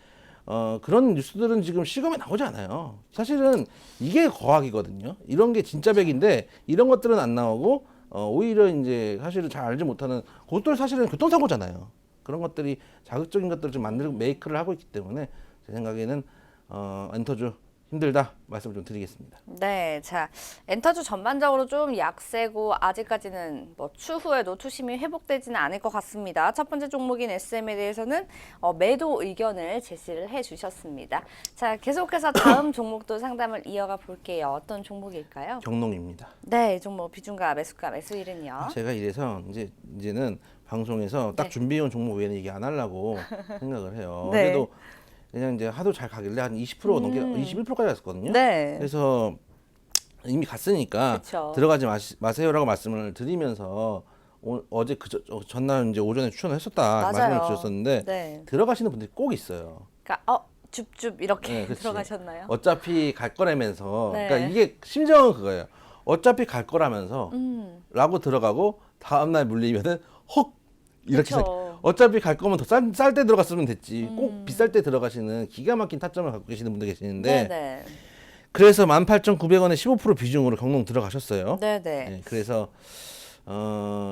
그런 뉴스들은 지금 실검에 나오지 않아요. 사실은 이게 거학이거든요. 이런 게 진짜 백인데 이런 것들은 안 나오고 오히려 이제 사실은 잘 알지 못하는 그것들 사실은 교통사고잖아요. 그런 것들이 자극적인 것들을 좀 만들고 메이크를 하고 있기 때문에 제 생각에는 엔터주 힘들다 말씀을 좀 드리겠습니다. 네, 자, 엔터주 전반적으로 좀 약세고 아직까지는 뭐 추후에도 투심이 회복되지는 않을 것 같습니다. 첫 번째 종목인 SM에 대해서는 매도 의견을 제시를 해주셨습니다. 자, 계속해서 다음 종목도 상담을 이어가 볼게요. 어떤 종목일까요? 경농입니다. 네, 종목 비중가 매수가 매수일은요. 제가 이래서 이제는 방송에서 딱 네. 준비해온 종목 외에는 얘기 안 하려고 생각을 해요. 네. 그래도 그냥 이제 하도 잘 가길래 한 20% 넘게 21%까지 갔었거든요. 네. 그래서 이미 갔으니까 그쵸. 들어가지 마세요라고 말씀을 드리면서 어제 전날 이제 오전에 추천을 했었다 맞아요. 말씀을 드렸었는데 네. 들어가시는 분들이 꼭 있어요. 그러니까 줍줍 이렇게 네, 그치. 들어가셨나요? 어차피 갈 거라면서 네. 그러니까 이게 심정은 그거예요. 어차피 갈 거라면서 라고 들어가고 다음날 물리면은 헉 이렇게 그쵸. 어차피 갈 거면 더 쌀 때 들어갔으면 됐지. 꼭 비쌀 때 들어가시는 기가 막힌 타점을 갖고 계시는 분들 계시는데 네네. 그래서 18,900원에 15% 비중으로 경농 들어가셨어요. 네네. 네, 그래서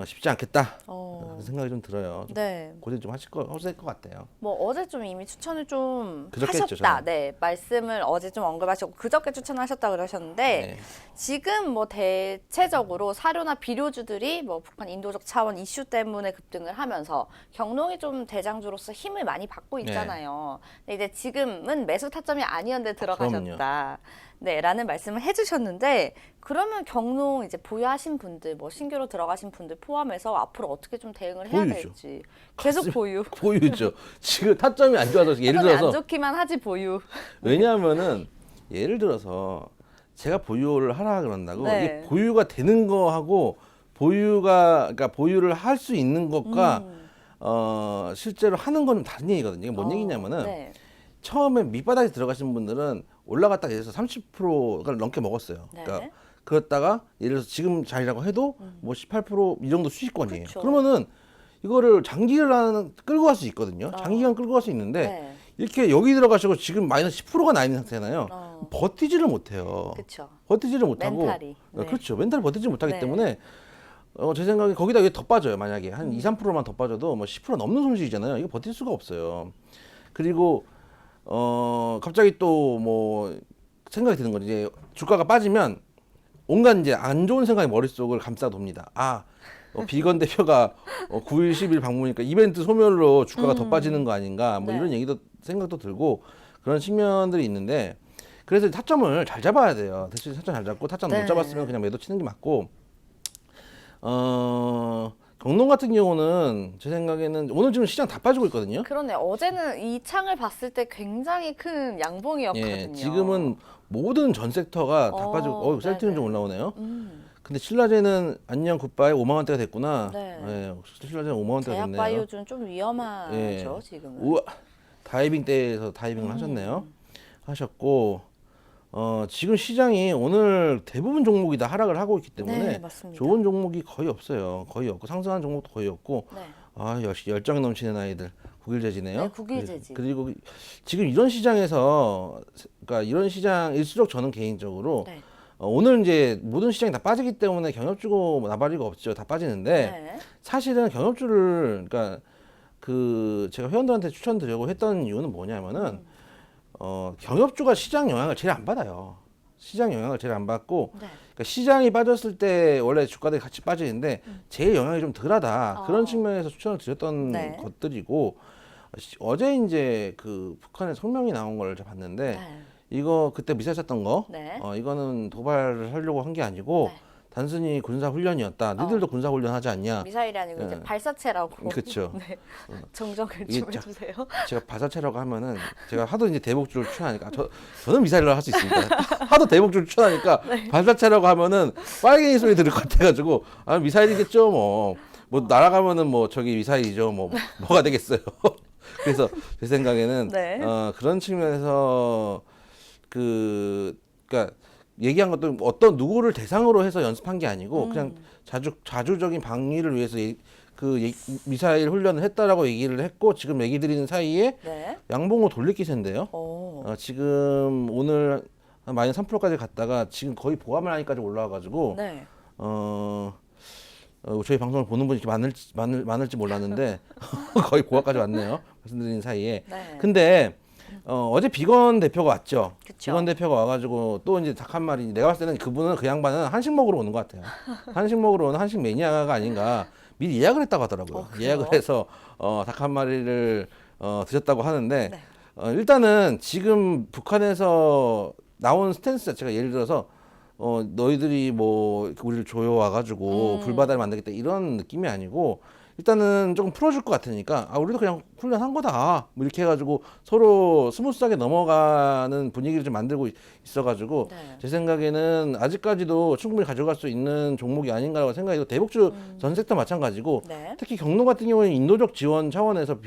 쉽지 않겠다 그런 생각이 좀 들어요. 좀 네. 고생 좀 하실 것 같아요. 뭐 어제 좀 이미 추천을 좀 그저께 했죠, 하셨다. 저는. 네, 말씀을 어제 좀 언급하셨고 그저께 추천하셨다 그러셨는데 네. 지금 뭐 대체적으로 사료나 비료주들이 뭐 북한 인도적 차원 이슈 때문에 급등을 하면서 경농이 좀 대장주로서 힘을 많이 받고 있잖아요. 근데 이제 지금은 매수 타점이 아니었는데 들어가셨다. 네, 라는 말씀을 해주셨는데 그러면 경농 이제 보유하신 분들, 뭐 신규로 들어가신 분들 포함해서 앞으로 어떻게 좀 대응을 해야 보유죠. 될지 계속 보유. 보유죠. 지금 타점이 안 좋아서 예를 타점이 안 들어서 좋기만 하지 보유. 왜냐하면은 예를 들어서 제가 보유를 하라 그런다고 네. 이게 보유가 되는 거하고 그러니까 보유를 할 수 있는 것과 실제로 하는 거는 다른 얘기거든요. 이게 뭔 얘기냐면은 네. 처음에 밑바닥에 들어가신 분들은 올라갔다가 예를 들어서 30%가 넘게 먹었어요. 네. 그러니까 그렇다가 예를 들어서 지금 자리라고 해도 뭐 18%이 정도 수익권이에요. 그쵸. 그러면은 이거를 장기간 끌고 갈 수 있거든요. 장기간 끌고 갈 수 있는데 네. 이렇게 여기 들어가시고 지금 마이너스 10%가 나 있는 상태잖아요. 어. 버티지를 못해요. 그쵸. 버티지를 못하고 멘탈이. 네. 그렇죠. 멘탈이 버티지 못하기 네. 때문에 제 생각에 거기다 왜 더 빠져요. 만약에 한 2, 3%만 더 빠져도 뭐 10% 넘는 손실이잖아요. 이거 버틸 수가 없어요. 그리고 갑자기 또 뭐 생각이 드는 거지. 이제 주가가 빠지면 온갖 이제 안 좋은 생각이 머릿속을 감싸돕니다. 비건 대표가 9일, 10일 방문이니까 이벤트 소멸로 주가가 더 빠지는 거 아닌가 뭐 네. 이런 생각도 들고 그런 측면들이 있는데 그래서 타점을 잘 잡아야 돼요. 대신 타점 잘 잡고 타점 네. 못 잡았으면 그냥 매도 치는 게 맞고 경농 같은 경우는 제 생각에는 오늘 지금 시장 다 빠지고 있거든요. 그러네. 어제는 이 창을 봤을 때 굉장히 큰 양봉이었거든요. 예, 지금은 모든 전 섹터가 다 빠지고 셀트리온 좀 네네. 올라오네요. 근데 신라제는 안녕 굿바이 5만 원대가 됐구나. 네. 예, 신라제는 5만 원대가 제약 됐네요. 바이오준 좀 위험하죠, 예. 지금은. 우와, 다이빙 때에서 다이빙을 하셨고 지금 시장이 오늘 대부분 종목이 다 하락을 하고 있기 때문에 네, 맞습니다. 좋은 종목이 거의 없어요. 거의 없고 상승한 종목도 거의 없고 네. 역시 열정이 넘치는 아이들 국일제지네요. 네, 국일제지. 그리고 지금 이런 시장에서 그러니까 이런 시장일수록 저는 개인적으로 네. 오늘 이제 모든 시장이 다 빠지기 때문에 경협주고 나발이가 없죠. 다 빠지는데 네. 사실은 경협주를 그러니까 제가 회원들한테 추천드리려고 했던 이유는 뭐냐면은 경협주가 시장 영향을 제일 안 받아요. 시장 영향을 제일 안 받고 네. 그러니까 시장이 빠졌을 때 원래 주가들이 같이 빠지는데 제일 영향이 좀 덜하다. 그런 측면에서 추천을 드렸던 네. 것들이고 어제 이제 북한의 성명이 나온 걸 제가 봤는데 네. 이거 그때 미사일 쐈던 거 네. 이거는 도발을 하려고 한 게 아니고 네. 단순히 군사 훈련이었다. 너희들도 군사 훈련 하지 않냐? 미사일이 아니고 이제 네. 발사체라고. 그렇죠. 네. 정정을 이게 좀 해주세요. 제가 발사체라고 하면은 제가 하도 이제 대북주를 추천하니까 저는 미사일로 할 수 있습니다. 하도 대북주를 추천하니까 발사체라고 하면은 빨갱이 소리 들을 것 같아가지고 미사일이겠죠 뭐 날아가면은 뭐 저기 미사일이죠 뭐가 되겠어요. 그래서 제 생각에는 네. 그런 측면에서 그러니까 얘기한 것도 누구를 대상으로 해서 연습한 게 아니고 그냥 자주적인 방위를 위해서 미사일 훈련을 했다라고 얘기를 했고 지금 얘기 드리는 사이에 네. 양봉으로 돌릴 기세인데요. 지금 오늘 한 마이너스 3%까지 갔다가 지금 거의 보합 라인까지 올라와가지고 네. 저희 방송을 보는 분이 이렇게 많을지 몰랐는데 거의 보합까지 왔네요. 말씀드리는 사이에. 네. 근데 어제 비건 대표가 왔죠. 그쵸. 비건 대표가 와가지고 또 이제 닭 한 마리. 내가 봤을 때는 그분은 그 양반은 한식 먹으러 오는 것 같아요. 한식 먹으러 오는 한식 매니아가 아닌가. 미리 예약을 했다고 하더라고요. 그래요? 예약을 해서 닭 한 마리를 드셨다고 하는데 네. 일단은 지금 북한에서 나온 스탠스 자체가 예를 들어서 너희들이 뭐 우리를 조여와가지고 불바다를 만들겠다 이런 느낌이 아니고 일단은 조금 풀어줄 것 같으니까 우리도 그냥 훈련한 거다 뭐 이렇게 해가지고 서로 스무스하게 넘어가는 분위기를 좀 만들고 있어가지고 네. 제 생각에는 아직까지도 충분히 가져갈 수 있는 종목이 아닌가라고 생각해요. 대북주 전 섹터 마찬가지고 네. 특히 경로 같은 경우에는 인도적 지원 차원에서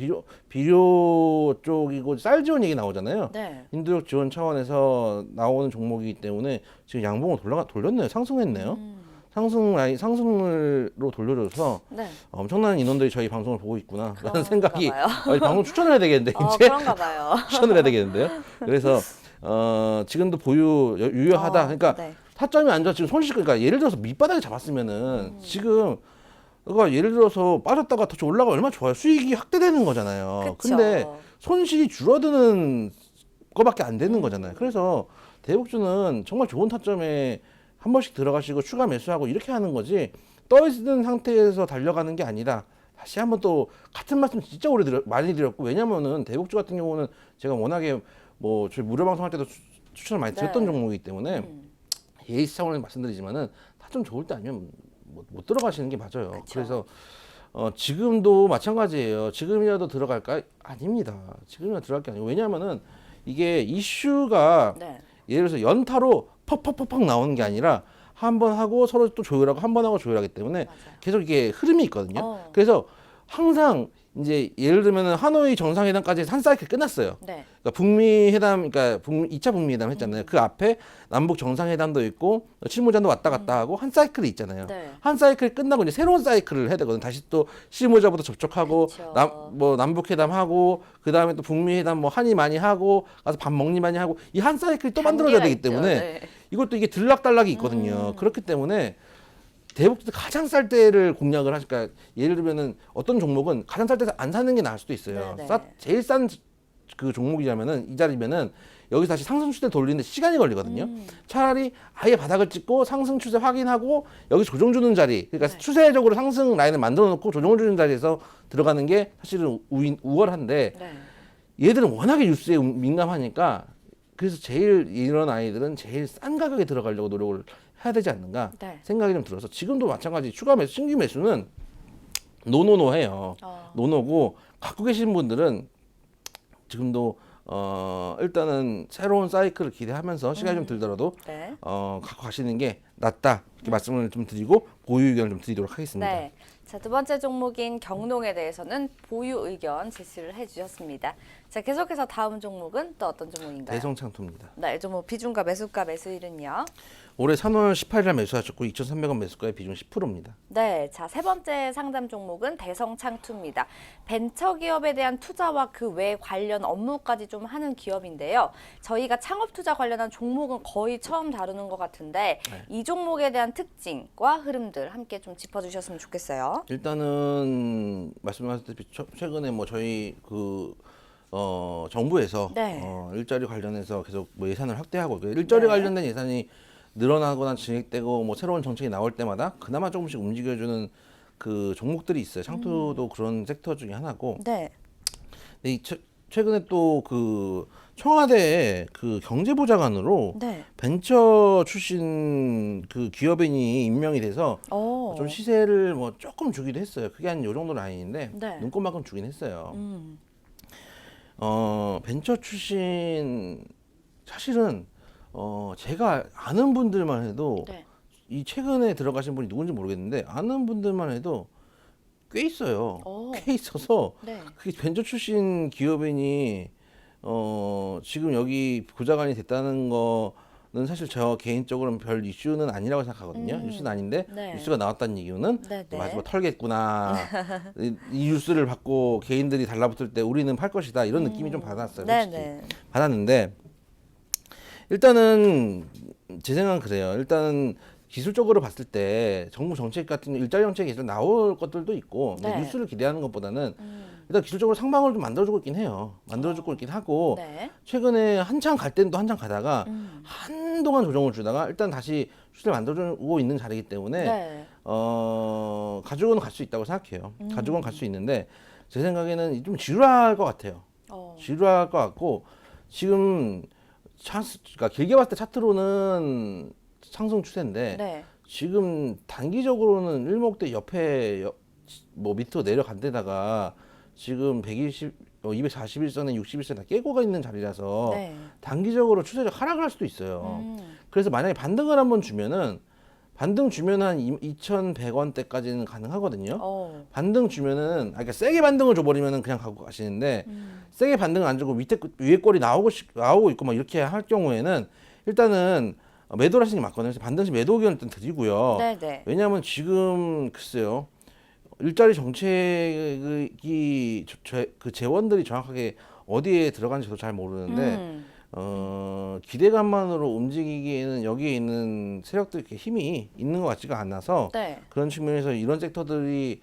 비료 쪽이고 쌀 지원 얘기 나오잖아요. 네. 인도적 지원 차원에서 나오는 종목이기 때문에 지금 양봉을 돌렸네요. 상승했네요. 상승으로 돌려줘서 네. 엄청난 인원들이 저희 방송을 보고 있구나라는 그런가 생각이 봐요. 방송 추천해야 되겠는데 이제 그런가 봐요. 추천을 해야 되겠는데요. 그래서 지금도 유효하다. 그러니까 네. 타점이 안 좋아 지금 손실 그러니까 예를 들어서 밑바닥에 잡았으면은 지금 그러니까 예를 들어서 빠졌다가 다시 올라가 얼마나 좋아요. 수익이 확대되는 거잖아요. 그쵸. 근데 손실이 줄어드는 거밖에 안 되는 거잖아요. 그래서 대북주는 정말 좋은 타점에 한 번씩 들어가시고 추가 매수하고 이렇게 하는 거지 떠 있는 상태에서 달려가는 게 아니라 다시 한번 또 같은 말씀 진짜 많이 드렸고 왜냐면은 대북주 같은 경우는 제가 워낙에 뭐 저희 무료 방송할 때도 추천을 많이 드렸던 네. 종목이기 때문에 예의치 차원에서 말씀드리지만은 타점 좋을 때 아니면 못 들어가시는 게 맞아요. 그쵸. 그래서 지금도 마찬가지예요. 지금이라도 들어갈까? 아닙니다. 지금이라도 들어갈 게 아니고 왜냐면은 이게 이슈가 네. 예를 들어서 연타로 퍽퍽퍽퍽 나오는 게 아니라 한 번 하고 서로 또 조율하고 한 번 하고 조율하기 때문에 맞아요. 계속 이게 흐름이 있거든요. 어. 그래서 항상 이제 예를 들면 하노이 정상회담까지 한 사이클 끝났어요. 네. 그러니까 북미 회담, 그러니까 2차 북미 회담 했잖아요. 그 앞에 남북 정상회담도 있고 실무자도 왔다 갔다 하고 한 사이클이 있잖아요. 네. 한 사이클 끝나고 이제 새로운 사이클을 해야 되거든요. 다시 또 실무자부터 접촉하고 그쵸. 남북 회담 하고 그 다음에 또 북미 회담 뭐 한이 많이 하고 가서 밥 먹니 많이 하고 이 한 사이클이 또 만들어져야 되기 단계가 때문에 있죠. 네. 이것도 이게 들락달락이 있거든요. 그렇기 때문에 대북도 가장 쌀 때를 공략을 하니까 예를 들면은 어떤 종목은 가장 쌀 때서 안 사는 게 나을 수도 있어요. 네네. 제일 싼 그 종목이라면은 이 자리면은 여기서 다시 상승 추세를 돌리는데 시간이 걸리거든요. 차라리 아예 바닥을 찍고 상승 추세 확인하고 여기 조정 주는 자리, 그러니까 네. 추세적으로 상승 라인을 만들어 놓고 조정 주는 자리에서 들어가는 게 사실은 우월한데 네. 얘들은 워낙에 뉴스에 민감하니까 그래서 제일 이런 아이들은 제일 싼 가격에 들어가려고 노력을 해야 되지 않는가 네. 생각이 좀 들어서 지금도 마찬가지 추가 매수, 신규 매수는 노노노해요. 노노고 갖고 계신 분들은 지금도 일단은 새로운 사이클을 기대하면서 시간이 좀 들더라도 네. 갖고 가시는 게 낫다 이렇게 말씀을 좀 드리고 보유 의견을 좀 드리도록 하겠습니다. 네. 자, 두 번째 종목인 경농에 대해서는 보유 의견 제시를 해주셨습니다. 자, 계속해서 다음 종목은 또 어떤 종목인가요? 대성창투입니다. 네, 종목 비중과 매수가 매수일은요? 올해 3월 18일 날 매수하셨고 2,300원 매수가의 비중 10%입니다. 네, 자, 세 번째 상담 종목은 대성창투입니다. 벤처기업에 대한 투자와 그 외 관련 업무까지 좀 하는 기업인데요. 저희가 창업투자 관련한 종목은 거의 처음 다루는 것 같은데 이 종목에 대한 특징과 흐름들 함께 좀 짚어주셨으면 좋겠어요. 일단은 말씀하셨다시피 최근에 뭐 저희 정부에서 네. 일자리 관련해서 계속 뭐 예산을 확대하고 일자리 네. 관련된 예산이 늘어나거나 진행되고 뭐 새로운 정책이 나올 때마다 그나마 조금씩 움직여주는 그 종목들이 있어요. 창투도 그런 섹터 중에 하나고. 네. 근데 최근에 또 그 청와대 그 경제보좌관으로 네. 벤처 출신 그 기업인이 임명이 돼서 좀 시세를 뭐 조금 주기도 했어요. 그게 한 요 정도는 아닌데 네. 눈꽃만큼 주긴 했어요. 벤처 출신 사실은 제가 아는 분들만 해도 네. 이 최근에 들어가신 분이 누군지 모르겠는데 아는 분들만 해도 꽤 있어요. 꽤 있어서 네. 그 벤처 출신 기업인이 지금 여기 보좌관이 됐다는 사실 저 개인적으로는 별 이슈는 아니라고 생각하거든요. 뉴스는 아닌데 네. 뉴스가 나왔다는 이유는 네, 네. 마지막 털겠구나. 이 뉴스를 받고 개인들이 달라붙을 때 우리는 팔 것이다. 이런 느낌이 좀 받았어요. 네, 솔직히. 네. 받았는데 일단은 제 생각은 그래요. 일단은 기술적으로 봤을 때 정부 정책 같은 일자리 정책이 계속 나올 것들도 있고 근데 네. 뉴스를 기대하는 것보다는 일단 기술적으로 상방을 좀 만들어주고 있긴 해요. 만들어주고 있긴 하고 네. 최근에 한창 갈 때는 또 한창 가다가 한동안 조정을 주다가 일단 다시 추세를 만들어주고 있는 자리이기 때문에 네. 가지고는 갈 수 있다고 생각해요. 가지고는 갈 수 있는데 제 생각에는 좀 지루할 것 같아요. 지루할 것 같고 지금 그러니까 길게 봤을 때 차트로는 상승 추세인데 네. 지금 단기적으로는 일목대 옆에 뭐 밑으로 내려간 데다가 지금 241선에 61선 다 깨고 가 있는 자리라서 네. 단기적으로 추세적 하락을 할 수도 있어요. 그래서 만약에 반등을 한번 주면은 반등 주면 한 2,100원대까지는 가능하거든요. 반등 주면은 그러니까 세게 반등을 줘버리면은 그냥 갖고 가시는데 세게 반등을 안 주고 위에 꼴이 나오고 있고 막 이렇게 할 경우에는 일단은 매도를 하시는 게 맞거든요. 그래서 반등시 매도 의견을 일단 드리고요. 네, 네. 왜냐하면 지금 글쎄요. 일자리 정책이 그 재원들이 정확하게 어디에 들어간지 저도 잘 모르는데 기대감만으로 움직이기에는 여기에 있는 세력들이 이렇게 힘이 있는 것 같지가 않아서 네. 그런 측면에서 이런 섹터들이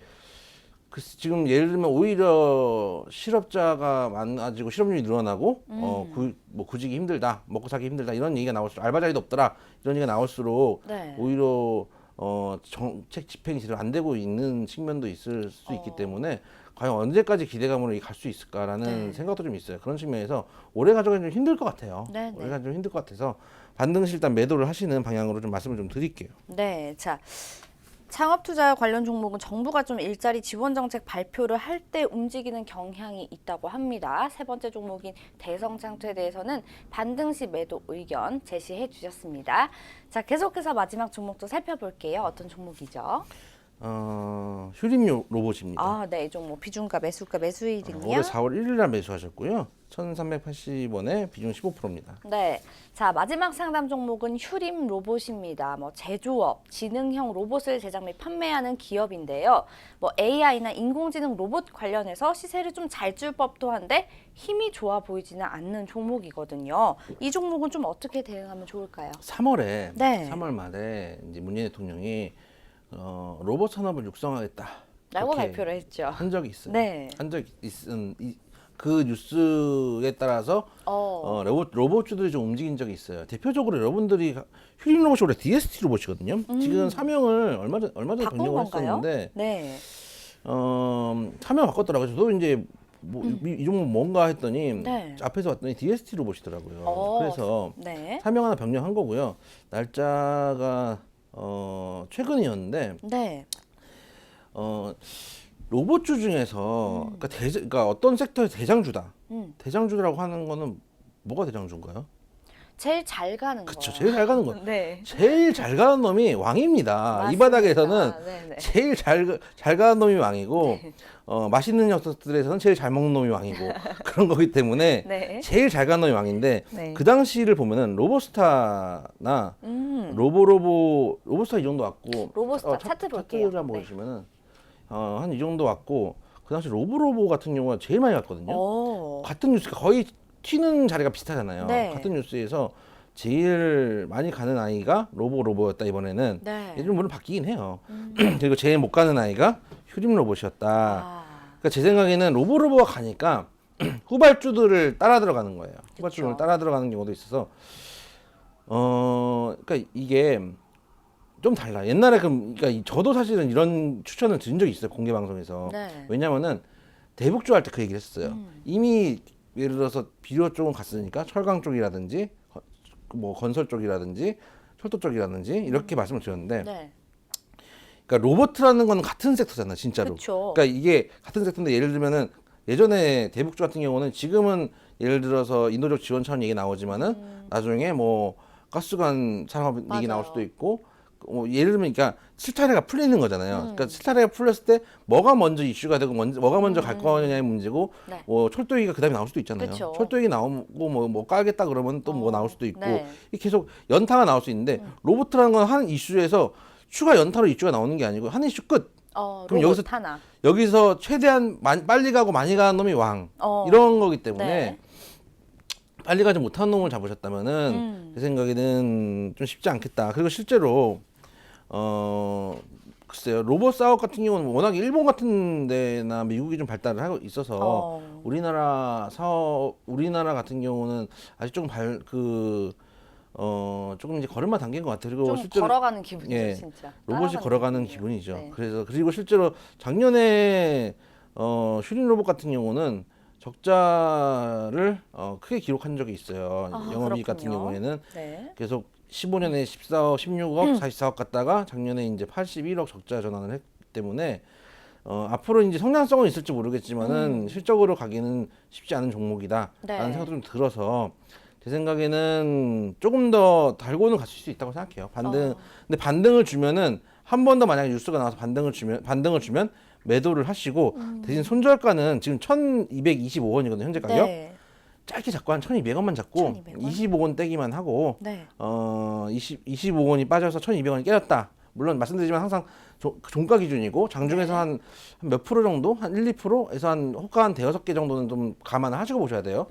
지금 예를 들면 오히려 실업자가 많아지고 실업률이 늘어나고 뭐 구직이 힘들다, 먹고 살기 힘들다 이런 얘기가 나올수록 알바 자리도 없더라 이런 얘기가 나올수록 네. 오히려 정책 집행이 제대로 안 되고 있는 측면도 있을 수 있기 때문에 과연 언제까지 기대감으로 갈 수 있을까라는 네. 생각도 좀 있어요. 그런 측면에서 오래 가져가기 좀 힘들 것 같아요. 네, 네. 오래 가져가기 좀 힘들 것 같아서 반등시 일단 매도를 하시는 방향으로 좀 말씀을 좀 드릴게요. 네. 자. 창업 투자 관련 종목은 정부가 좀 일자리 지원 정책 발표를 할 때 움직이는 경향이 있다고 합니다. 세 번째 종목인 대성장투에 대해서는 반등 시 매도 의견 제시해 주셨습니다. 자, 계속해서 마지막 종목도 살펴볼게요. 어떤 종목이죠? 휴림 로봇입니다. 아, 네. 이 종목 비중가, 매수가, 매수일은요? 올해 4월 1일 날 매수하셨고요. 1,380원에 비중 15%입니다. 네. 자, 마지막 상담 종목은 휴림 로봇입니다. 뭐 제조업, 지능형 로봇을 제작 및 판매하는 기업인데요. 뭐 AI나 인공지능 로봇 관련해서 시세를 좀 잘 줄 법도 한데 힘이 좋아 보이지는 않는 종목이거든요. 이 종목은 좀 어떻게 대응하면 좋을까요? 3월에 네. 3월 말에 이제 문재인 대통령이 로봇 산업을 육성하겠다. 라고 그렇게 발표를 했죠. 한 적이 있어요. 네. 한 적이 있은 그 뉴스에 따라서 로봇주들이 좀 움직인 적이 있어요. 대표적으로 여러분들이 휴림 로봇이 원래 DST 로봇이거든요. 지금 사명을 얼마 전에 바꾼 변경을 건가요? 했었는데 네. 사명 바꿨더라고요. 저도 이제 뭐 이 종목 뭔가 했더니 네. 앞에서 봤더니 DST 로봇이더라고요. 그래서 네. 사명 하나 변경한 거고요. 날짜가 최근이었는데 네. 로봇주 중에서 그러니까 어떤 섹터의 대장주다. 대장주라고 하는 거는 뭐가 대장주인가요? 제일 잘 가는 그렇죠. 거예요. 제일 잘 가는 거. 네. 제일 잘 가는 놈이 왕입니다. 이 맞습니다. 바닥에서는 네네. 제일 잘 가는 놈이 왕이고 맛있는 녀석들에서는 제일 잘 먹는 놈이 왕이고 그런 거기 때문에 네. 제일 잘 가는 놈이 왕인데 네. 그 당시를 보면은 로보스타나 로보스타 이 정도 왔고 로보스타 차트 볼게요. 차트를 한번 네. 보시면은 한 이 정도 왔고 그 당시 로보로보 같은 경우가 제일 많이 갔거든요. 오. 같은 뉴스가 거의 튀는 자리가 비슷하잖아요. 네. 같은 뉴스에서 제일 많이 가는 아이가 로보였다 이번에는. 네. 요즘 물론 바뀌긴 해요. 그리고 제일 못 가는 아이가 휴림 로봇이었다. 아. 그러니까 제 생각에는 로보가 가니까 후발주들을 따라 들어가는 거예요. 후발주를 따라 들어가는 경우도 있어서 그러니까 이게 좀 달라. 옛날에 그러니까 저도 사실은 이런 추천을 드린 적이 있어요. 공개 방송에서. 네. 왜냐면은 대북주 할 때 그 얘기를 했었어요. 이미 예를 들어서 비료 쪽은 갔으니까 철강 쪽이라든지 뭐 건설 쪽이라든지 철도 쪽이라든지 이렇게 말씀을 드렸는데 네. 그러니까 로봇이라는 건 같은 섹터잖아, 진짜로. 그쵸. 그러니까 이게 같은 섹터인데 예를 들면은 예전에 대북주 같은 경우는 지금은 예를 들어서 인도적 지원 차원 얘기 나오지만은 나중에 뭐 가스관 산업 얘기 나올 맞아요. 수도 있고 예를 들면 그러니까 실타래가 풀리는 거잖아요. 그러니까 실타래가 풀렸을 때 뭐가 먼저 이슈가 되고 뭐가 먼저 갈 거냐의 문제고 네. 철도기가 그다음에 나올 수도 있잖아요. 그쵸. 철도기 나오고 뭐 깔겠다 그러면 또 뭐 나올 수도 있고 네. 이 계속 연타가 나올 수 있는데 로봇이라는 건 한 이슈에서 추가 연타로 이슈가 나오는 게 아니고 한 이슈 끝. 그럼 로봇 하나. 여기서 최대한 빨리 가고 많이 가는 놈이 왕. 이런 거기 때문에 네. 빨리 가지 못한 놈을 잡으셨다면은 제 생각에는 좀 쉽지 않겠다. 그리고 실제로 글쎄요, 로봇 사업 같은 경우는 워낙 일본 같은 데나 미국이 좀 발달을 하고 있어서 우리나라 같은 경우는 아직 조금 조금 이제 걸음마 당긴 것 같아요. 그리고 좀 실제로 걸어가는 기분이죠, 예, 진짜. 로봇이 따라가는 걸어가는 기분이에요. 기분이죠. 네. 그리고 실제로 작년에 슈링 로봇 같은 경우는 적자를 크게 기록한 적이 있어요. 영업이익 같은 그렇군요. 경우에는 네. 계속 15년에 14억, 16억, 44억 갔다가 작년에 이제 81억 적자 전환을 했기 때문에 앞으로 이제 성장성은 있을지 모르겠지만은 실적으로 가기는 쉽지 않은 종목이다라는 네. 생각도 좀 들어서 제 생각에는 조금 더 달고는 갔을 수 있다고 생각해요. 근데 반등을 주면은 한 번 더 만약에 뉴스가 나와서 반등을 주면 매도를 하시고 대신 손절가는 지금 1,225원이거든요. 현재 가격. 네. 짧게 잡고 한 1,200원만 잡고 1,200원? 25원 떼기만 하고 네. 25원이 빠져서 1,200원이 깨졌다. 물론 말씀드리지만 항상 종가 기준이고 장중에서 한 몇 프로 정도, 한 1, 2%에서 한 호가 한 대여섯 개 정도는 좀 감안을 하시고 보셔야 돼요.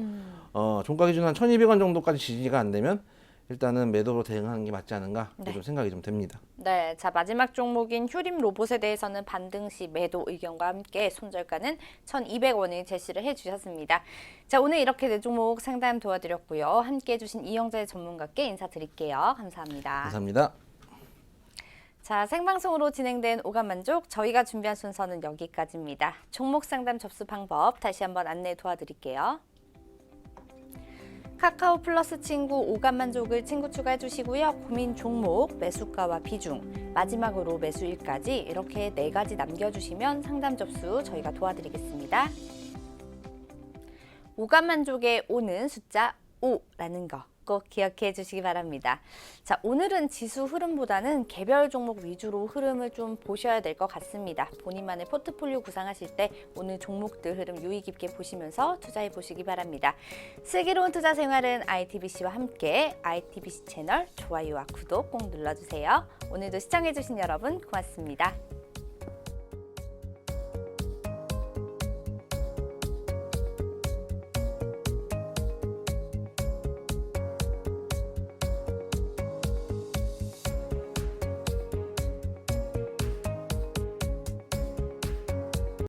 종가 기준 한 1,200원 정도까지 지지가 안 되면 일단은 매도로 대응하는 게 맞지 않은가 좀 생각이 좀 됩니다. 네, 자 마지막 종목인 휴림 로봇에 대해서는 반등 시 매도 의견과 함께 손절가는 1,200원을 제시를 해주셨습니다. 자 오늘 이렇게 네 종목 상담 도와드렸고요. 함께 해주신 이영재 전문가께 인사드릴게요. 감사합니다. 감사합니다. 자 생방송으로 진행된 오감만족 저희가 준비한 순서는 여기까지입니다. 종목 상담 접수 방법 다시 한번 안내 도와드릴게요. 카카오 플러스 친구 오감만족을 친구 추가해 주시고요. 고민 종목, 매수가와 비중, 마지막으로 매수일까지 이렇게 4가지 남겨주시면 상담 접수 저희가 도와드리겠습니다. 오감만족의 오는 숫자 5라는 거 꼭 기억해 주시기 바랍니다. 자, 오늘은 지수 흐름보다는 개별 종목 위주로 흐름을 좀 보셔야 될 것 같습니다. 본인만의 포트폴리오 구상하실 때 오늘 종목들 흐름 유의 깊게 보시면서 투자해 보시기 바랍니다. 슬기로운 투자 생활은 ITBC와 함께 ITBC 채널 좋아요와 구독 꼭 눌러주세요. 오늘도 시청해 주신 여러분 고맙습니다.